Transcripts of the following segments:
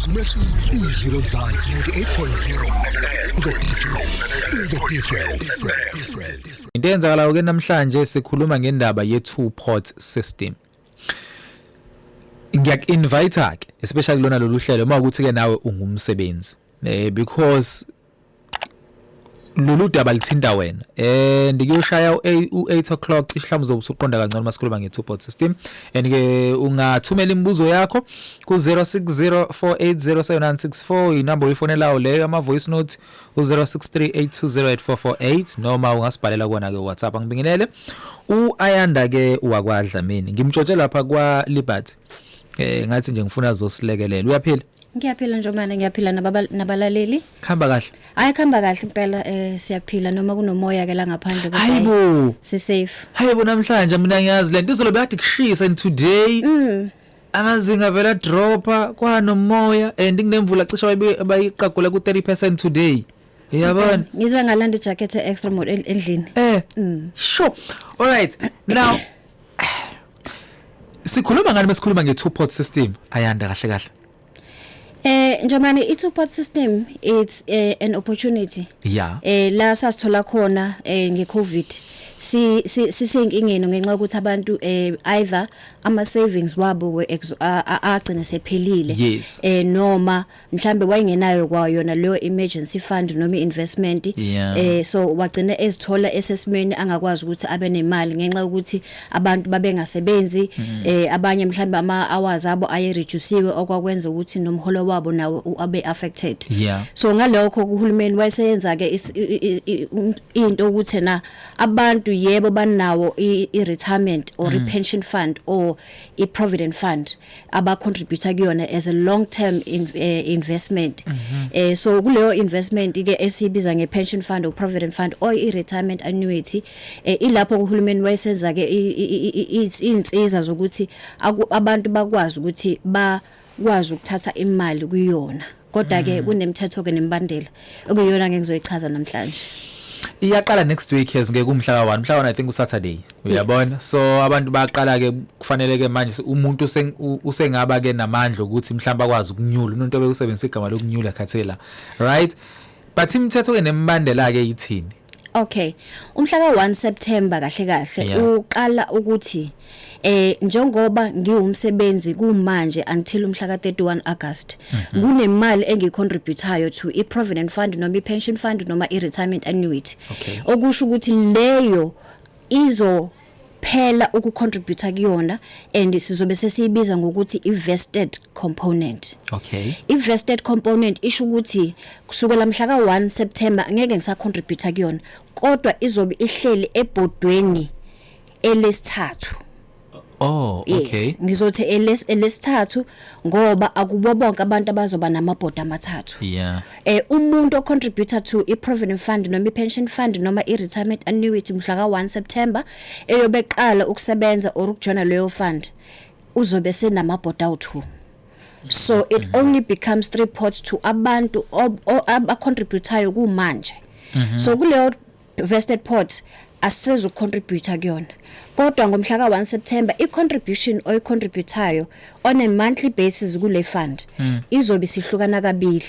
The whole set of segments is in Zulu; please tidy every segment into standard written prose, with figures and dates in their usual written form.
Izwi lomzansi 98.0 the difference. Into eyenzakalayo ke namhlanje sikhuluma ngendaba ye-two port system. Ngiyak-invite ke especially lona lolu hlelo mawukuthi ke nawe ungumsebenzi because lolu daba lithinta wena ndikuyoshaya u8 o'clock mhlawumbe uzobusuqonda kancane masikhuluma nge-two port system and ke ungathumela imibuzo yakho ku 0604807964 inamba oyifonelayo leyo ama voice note u0638208448 noma ungasibhalela kona ke WhatsApp angibingelele uAyanda ke wakwadla mina ngimtshotshela lapha kwa Liberty ngathi nje ngifuna azosilekelela uyaphila Ngiyaphila njomana ngiyaphila nabalaleli khamba kahle khamba kahle impela siyaphila noma kunomoya ke la ngaphandle hayibo si safe hayibo namhlanje mina ngiyazi lento izolo beyathi kushisa and today amazinga vela dropa kwanomoya and kunemvula cishe bayiqagula ku 30% today yabona ngize ngalanda ijacket extra mode endlini sure all right now sikhuluma ngani masikhuluma nge two port system Ayanda kahle kahle njomani i-two port system it's an opportunity yeah la sasithola khona nge-COVID sisenkingeni ngenxa ukuthi abantu either ama savings wabo agcina sephelile yes noma mhlambe wayengenayo kwayona leyo emergency fund noma investment so wagcina ezithola esesimeni angakwazi ukuthi abe nemali ngenxa ukuthi abantu babengasebenzi abanye mhlambe ama hours abo aye reducewe okwakwenza ukuthi nomholo wabo nawo abe affected so ngalokho uhulumeni wayeseyenza ke into ukuthi na abantu yebo banawo i-retirement or i-pension fund or i-provident fund aba-contributor kuyona as a long-term investment so kuleyo investment ke esibiza nge-pension fund or provident fund or i-retirement annuity ilapho uhulumeni wayesenza ke izinsiza zokuthi abantu bakwazi ukuthi bakwazi ukuthatha imali kuyona kodwa ke kunemithetho ke nembandela okuyona ngeke ngizoyichaza namhlanje iyaqala next week ngeke umhla wa1 I think uSaturday uyabona so abantu baqala ke kufanele ke manje umuntu usengaba ke namandla ukuthi mhlamba akwazi ukunyula umuntu obeyusebenzisa igama lokunyula khathela right but imithetho ke nembandela ke yithini okay umhla ka1 September kahle uqala ukuthi njengoba ngiwumsebenzi kumanje until umhla ka31 August kunemali engicontributayo to i-provident fund noma i-pension fund noma i-retirement annuity okusho ukuthi leyo izophela ukucontributa kuyona and sizobe sesiyibiza ngokuthi i-vested component i-vested component isho ukuthi kusukela mhla ka1 September ngeke ngisacontributa kuyona kodwa izobe ihleli ebhodweni elesithathu okay ngizothi elesithathu ngoba akubo bonke abantu abazoba namabhodi amathathu umuntu ocontributor to i-provident fund noma i-pension fund noma i-retirement annuity mhla ka1 September eyobeqala ukusebenza or ukujona leyo fund uzobe senamabhodi awu2 so it only becomes 3 ports to abantu abacontributayo kumanje so kuleyo vested port asizo contributor kuyona kodwa ngomhla ka1 September i-contribution oyicontributayo on a monthly basis kule fund izobe sihlukana kabili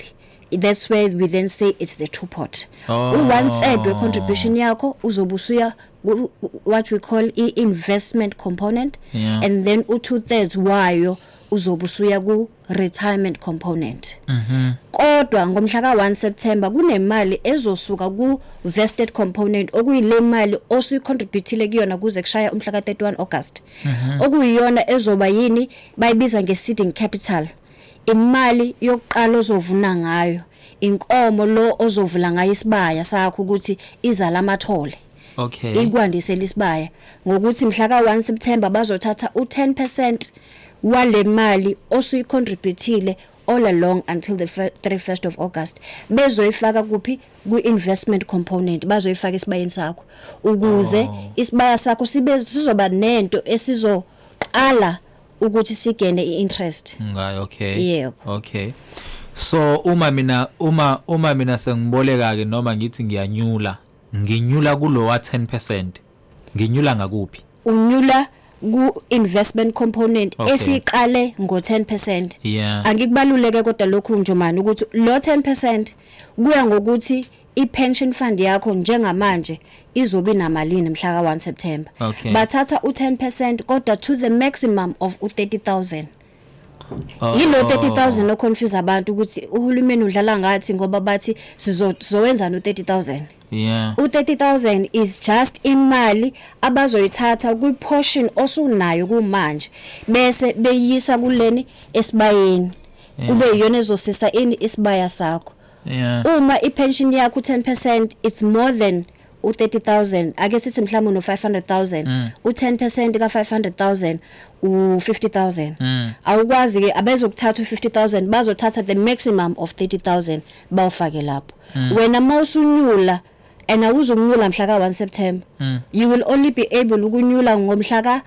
that's where we then say it's the two pot u1/3 we contribution yakho uzobusuya what we call i-investment component and then u2/3 wayo uzobusuya ku retirement component kodwa ngomhla ka1 September kunemali ezosuka ku vested component okuyile mali osuyicontributile kuyona kuze kushaya umhla ka31 August okuyiyona ezoba yini bayibiza nge-seeding capital imali yokuqala ozovuna ngayo inkomo lo ozovula ngayo isibaya sakho ukuthi izala amathole ikwandisela isibaya ngokuthi mhla ka1 September bazothatha u10% wale mali osuyicontributile all along until the 31st of August bezoyifaka kuphi ku-investment component bazoyifaka isibayeni sakho ukuze isibaya sakho sizoba nento esizoqala ukuthi sigene i-interest ngayo okay so uma mina sengiboleka ke noma ngithi nginyula kulo wa 10% nginyula ngakuphi unyula ku investment component esiqale ngo 10%. Angikubaluleke kodwa lokhu njomani ukuthi lo 10% kuya ngokuthi i-pension fund yakho njengamanje izobe namalini mhla ka 1 September. Bathatha u10% kodwa to the maximum of u30,000. Yilo 30,000 no confuse abantu ukuthi uhulumeni udlala ngathi ngoba bathi sizowenza no 30,000. U30,000 is just imali abazoyithatha ku portion osunayo kumanje bese beyisa kuleni esibayeni kube yiyona ezosisa ini isibaya sakho. Uma i-pension yakho 10% it's more than u30,000 ake sithi mhlawumbe no 500,000 u10% ka 500,000 u50,000 awukwazi ke abezokuthatha u50,000 bazothatha the maximum of 30,000 bawufake lapho wena mawusunyula and awuzokunyula mhla ka 1 September you will only be able ukunyula ngomhla ka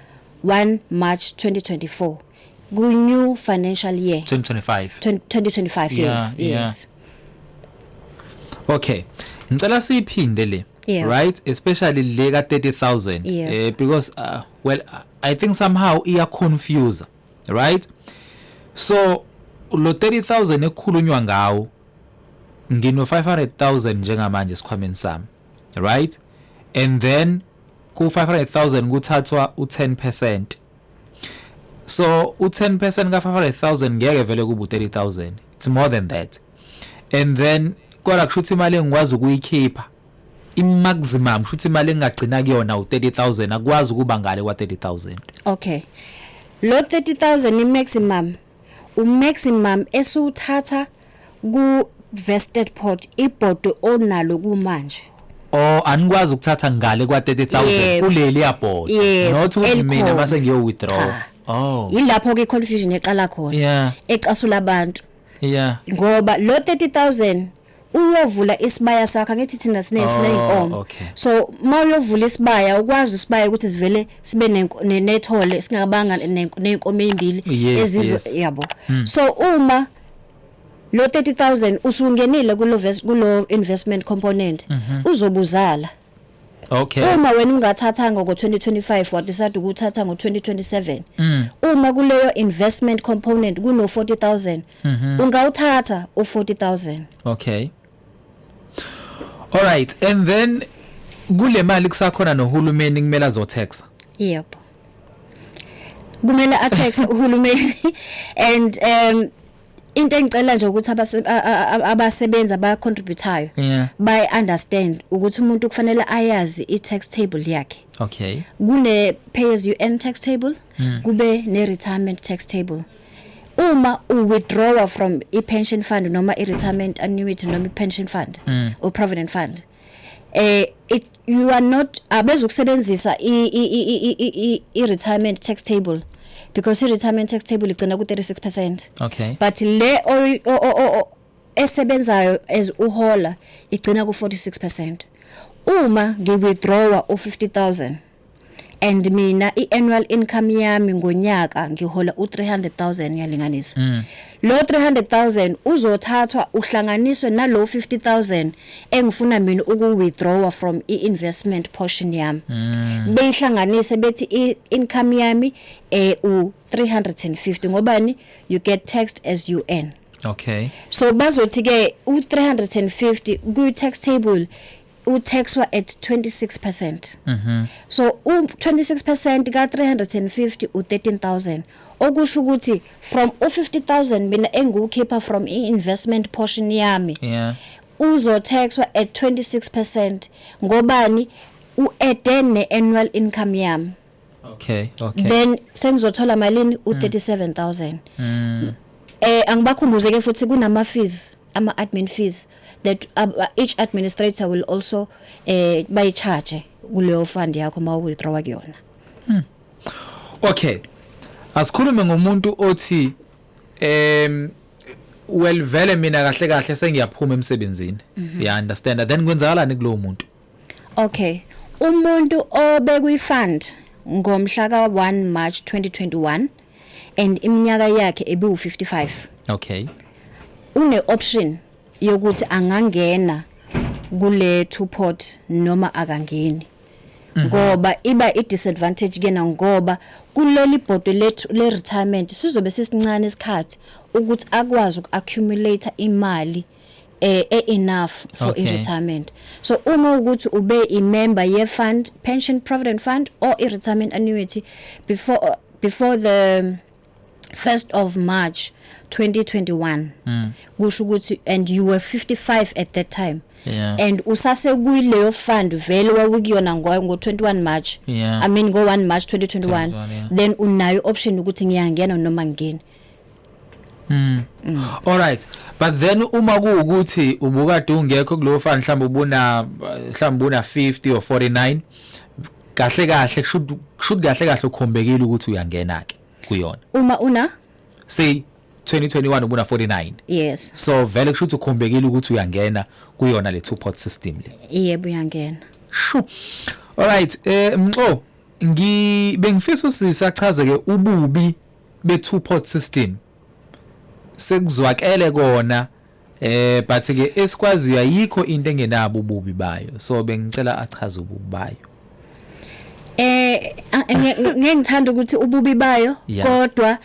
1 March 2024 ku new financial year 2025 yes. Okay, ngicela siphinde le right especially le ka 30,000 because well I think somehow iya confuse right so lo 30,000 ekhulunywa ngawo ngino 500,000 njengamanje sikhwameni sami right and then ku 500,000 kuthathwa u10% so u10% ka 500,000 ngeke vele kubu 30,000 it's more than that and then kodwa kushuthi imali engikwazi ukuyikhipha i-maximum kushuthi imali engagcina kuyona u30,000 akwazi ukuba ngale kwa 30,000. Okay, lo 30,000 i-maximum u-maximum esuthatha ku vested pot ibodo onalo kumanje anikwazi ukuthatha ngale kwa 30,000 kuleli yabodo not ukuthi mina mase ngiyo withdraw. Yilapho ke confusion eqala khona ecasula abantu ngoba lo 30,000 uyovula isibaya sakho ngithi thina sineyinkomo so mawuyovula isibaya ukwazi isibaya ukuthi sivele sibe nethole singabanga nenkomo ezimbili ezizo yabo so uma lo 30,000 usungenile kulo investment component uzobuzala. Uma wena ungathathanga ngo 2025 wadecide ukuthatha ngo 2027 uma kuleyo investment component kuno 40,000 ungawuthatha u40,000. Okay, all right, and then kule mali kusakhona nohulumeni kumele azotaxa. Yep, kumele ataxa uhulumeni and into engicela nje ukuthi abasebenza abacontributayo by understand ukuthi umuntu kufanele ayazi i-tax table yakhe. Okay, kune pay as you earn tax table kube ne retirement tax table. Uma withdraw from i-pension fund noma i-retirement annuity noma i-pension fund or provident fund you are not abezokusebenzisa i-retirement tax table because i-retirement tax table igcina ku 36%. Okay, but le esebenzayo as uhola igcina ku 46%. Uma ngiwithdraw u50,000 and mina i-annual income yami ngonyaka ngihola u300,000 yalinganisa lo 300,000 uzothathwa uhlanganiswe nalo 50,000 engifuna mina ukuwithdraw from i-investment portion yami beyihlanganise bethi i-income yami u350 ngobani you get taxed as you earn. Okay, so bazothi ke u350 ku tax table utaxwa at 26%. So 26% ka 350 u13,000 okusho ukuthi from u50,000 mina engukhipha from i-investment portion yami uzotaxwa at 26% ngobani u-add ne-annual income yami. Okay, then sengizothola malini u37,000. Angibakhumbuze ke futhi kunama fees ama-admin fees that each administrator will also by charge kuleyo fund yakho ma withdraw kuyona. Okay, asikhulume ngomuntu othi well vele mina kahle kahle sengiyaphuma emsebenzini ya understand then kwenzakalani kulowo muntu? Okay, umuntu obekwi fund ngomhla ka 1 March 2021 and iminyaka yakhe ebi u55. Okay, une option yokuthi angangena kule two pot noma akangeni. ngoba iba I disadvantage kena ngoba kuleli board lethu le retirement sizobe sisincane isikhathi ukuthi akwazi ukaccumulate imali enough for retirement. So uma ukuthi ube I member ye fund, pension provident fund or a retirement annuity before the 1st of March 2021 kusho ukuthi and you were 55 at that time. And usase kuyileyo fund vele wawukuyona ngo21 March. I mean go 1 March 2021 then unayo option ukuthi ngiyangena noma ngene. All right, but then uma kuukuthi ubukade ungekho kulo fund mhlawumbe ubuna 50 or 49 kahle should kahle ukhombekile ukuthi uyangena ke kuyona. Uma una say 2021 ubuna 49. Yes. So vele kusho ukhombekile ukuthi uyangena kuyona le two pot system le. Yebo uyangena. Sure. All right, mxo bengifisa usisachaze ke ububi be two pot system. Sekuzwakele kona but ke esikwazi ayikho into engenabo ububi bayo. So bengicela achaze ububi bayo. Ngengithanda ukuthi ububi bayo kodwa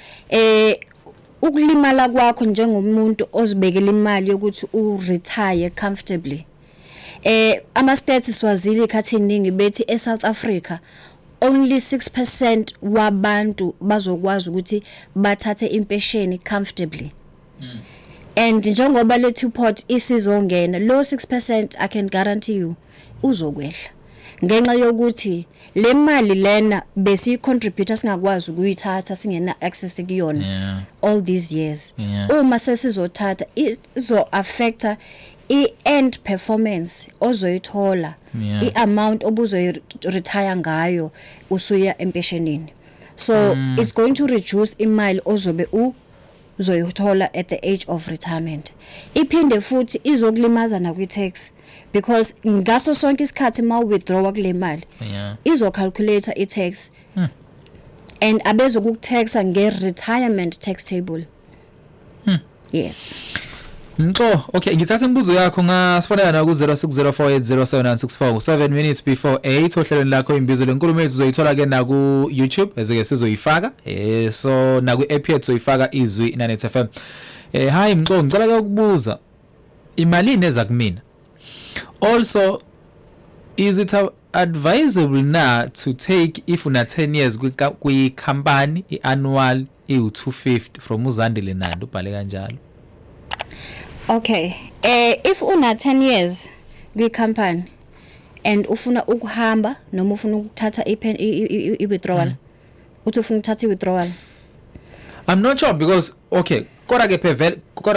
ukulimala kwakho njengomuntu ozibekela imali yokuthi uretire comfortably. Ama stats siwazile ikhathi eningi bethi eSouth Africa only 6% wabantu bazokwazi ukuthi bathathe impesheni comfortably. And njengoba le two pot isizongena lo 6% I can guarantee you uzokwehla. Ngenxa yokuthi le mali lena besi contributor singakwazi ukuyithatha singena access kuyona all these years. Uma sesizothatha izo affecta I-end performance ozoyithola I-amount obuzoyi retire ngayo usuya empeshenini. So it's going to reduce imali ozobe uzoyithola at the age of retirement. Iphinde futhi izokulimaza na kwi-tax because ngaso sonke isikhathi ma withdraw kule mali izo calculator I-tax and abezokukutaxa nge-retirement tax table. Yes. Mxo, okay, ngithatha imibuzo yakho ngasifonela na ku 0604807964 7 minutes before 8 ohlelweni lakho imbizo lenkulumo yethu uzoyithola ke na ku YouTube ezeke sizoyifaka so na ku app yethu uzoyifaka izwi 98 FM. Hi Mxo, ngicela ke ukubuza imali eza kumina. Also, is it advisable na to take if una 10 years kwi company I-annual I-250 from uZandile Nandi ubhale kanjalo? Okay, if una 10 years kwi company and ufuna ukuhamba noma ufuna ukuthatha I-withdrawal uthi ufuna ukuthatha I-withdrawal. I'm not sure because okay kodwa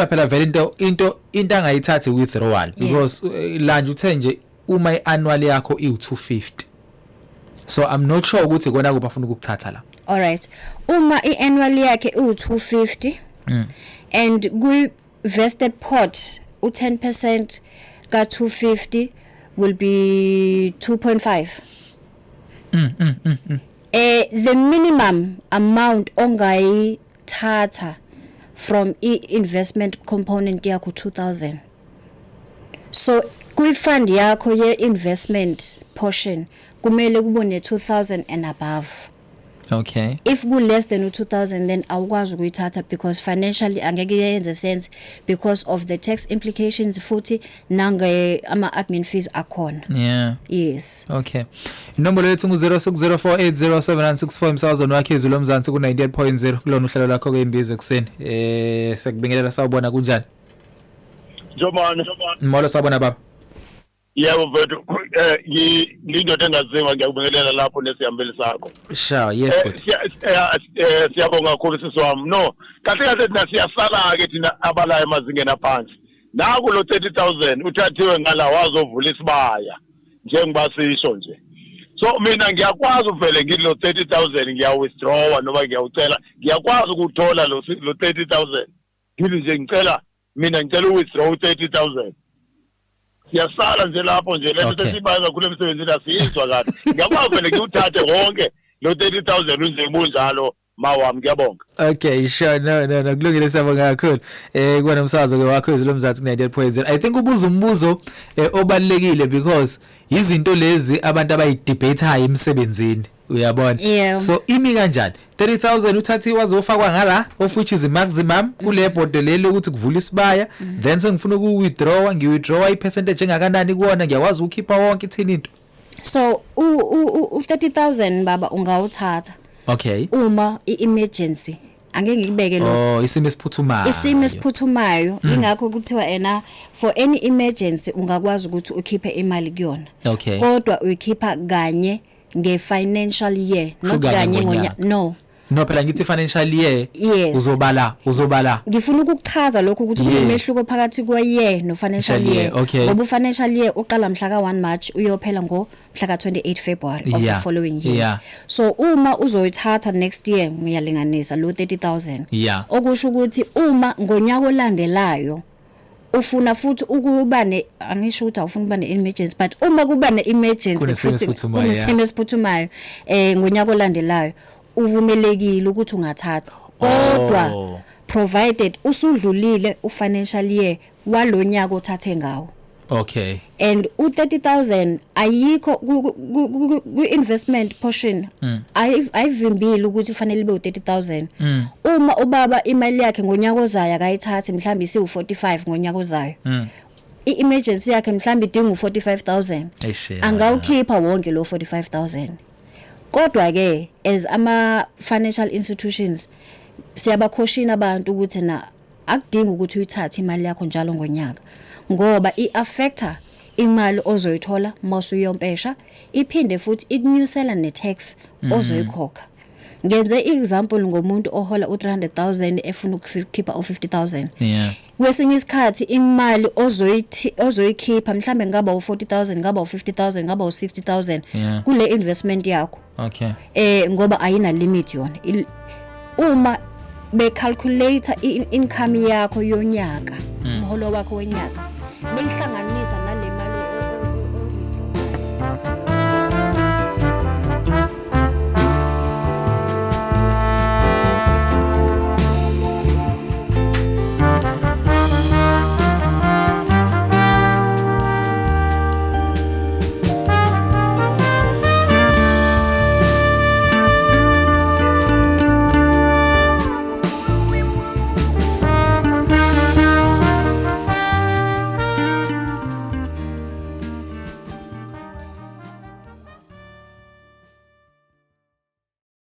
phela vele into angayithatha withdrawal because lanje uthe nje uma I-annual yakho I-250 so I'm not sure ukuthi kona kupha ufuna ukuthatha la. All right, uma I-annual yakhe I-250 and ku vested pot u10% ka 250 will be 2.5. The minimum amount ongayithatha from investment component yakho 2000. So kwi fund yakho ye investment portion kumele kubone 2000 and above. Okay. If go less than 2000 then awukwazi ukuyithatha because financially angeke yenze sense because of the tax implications futhi nange ama admin fees akhona. Yeah. Yes. Okay. Inombolo yethu ngu 0604807964 umsazweni wakhe izwi lomzansi ku 98.0 kulona uhlelo lakho ke imbizo ekseni. Sekubingelela sawubona kunjani? Njomani. Molo sawubona baba. Yebo mfethu ngindoda engaziwa ngiyakubingelela lapho nesihambeli sakho. Sure, yes but. Siyabonga kakhulu sisiwami. No, kahle thina siyasala ke thina abalayo emazingeni aphansi. Naku lo 30000 uthathiwe ngala wazovula isibaya njengoba sisho nje. So mina ngiyakwazi uvele ngilo 30000 ngiya-withdraw noma ngiyawucela ngiyakwazi ukuthola lo 30000. Ngithi nje ngicela u-withdraw 30000. Siyasala nje lapho nje lento sesibaza kule msebenzini asiyizwa kahle. Ngiyakwazi vele ngiwuthathe wonke lo 30000 unje bunjalo mawami ngiyabonga. Okay, sure. No, kulungile siyabonga kakhulu. Kuba nomsakazo ke wakho izolo Mzansi 98.0. I think ubuza umbuzo obalekile because izinto lezi abantu abayidebateayo emsebenzini. Uyabona? Yeah. So imi kanjani? 30,000 uthathi wazofakwa ngala of which is maximum kule board lelo ukuthi kuvula isibaya then sengifuna ngiwithdraw ipercentage engakanani kuona ngiyakwazi ukukhipha wonke ithini into. So u 30,000 baba ungawuthatha. Okay. Uma i-emergency angeke ngikubeke lo. Isimo esiphuthumayo. Isimo esiphuthumayo ingakho kuthiwa for any emergency ungakwazi ukuthi ukhiphe imali kuyona. Okay. Kodwa uyikhipha kanye nge-financial year not kanye no phela ngithi financial year yes. uzobala ngifuna ukukuchaza lokho ukuthi kunemehluko phakathi kwe-year no-financial year ngoba u-financial year uqala mhla ka-1 March uyophela mhla ka-28 February of the following year so uma uzoyithatha next year ngiyalinganisa lo 30,000 okusho ukuthi uma ngonyaka olandelayo ufuna futhi ukuba angisho ukuthi awufuna ukuba ne-emergency but uma kuba ne-emergency futhi kunesimo esiphuthumayo ngonyaka olandelayo uvumelekile ukuthi ungathatha kodwa provided usudlulile u-financial year walonyaka othathe ngawo. Okay. And u-30,000 ayikho ku-investment portion ayivimbile ukuthi kufanele ibe u-30,000 uma ubaba imali yakhe ngonyaka ozayo akayithathi mhlawumbe isiwu-45 ngonyaka ozayo i-emergency yakhe mhlawumbe idinga u-45,000 angawukhipha wonke lo 45,000 kodwa ke as ama-financial institutions siyabakhoshina abantu ukuthi akudingi ukuthi uyithathe imali yakho njalo ngonyaka ngoba i-affecta imali ozoyithola masuyompesha iphinde futhi ikunyusela ne-tax ozoyikhokha. Ngenze i-example ngomuntu ohola u-300,000 efuna ukukhipha u-50,000 kwesinye isikhathi imali ozoyikhipha mhlambe ngaba u-40,000 ngaba u-50,000 ngaba u-60,000 kule investment yakho ngoba ayina limit yona uma becalculate income yakho yonyaka umholo wakho wenyaka beyihlanganisa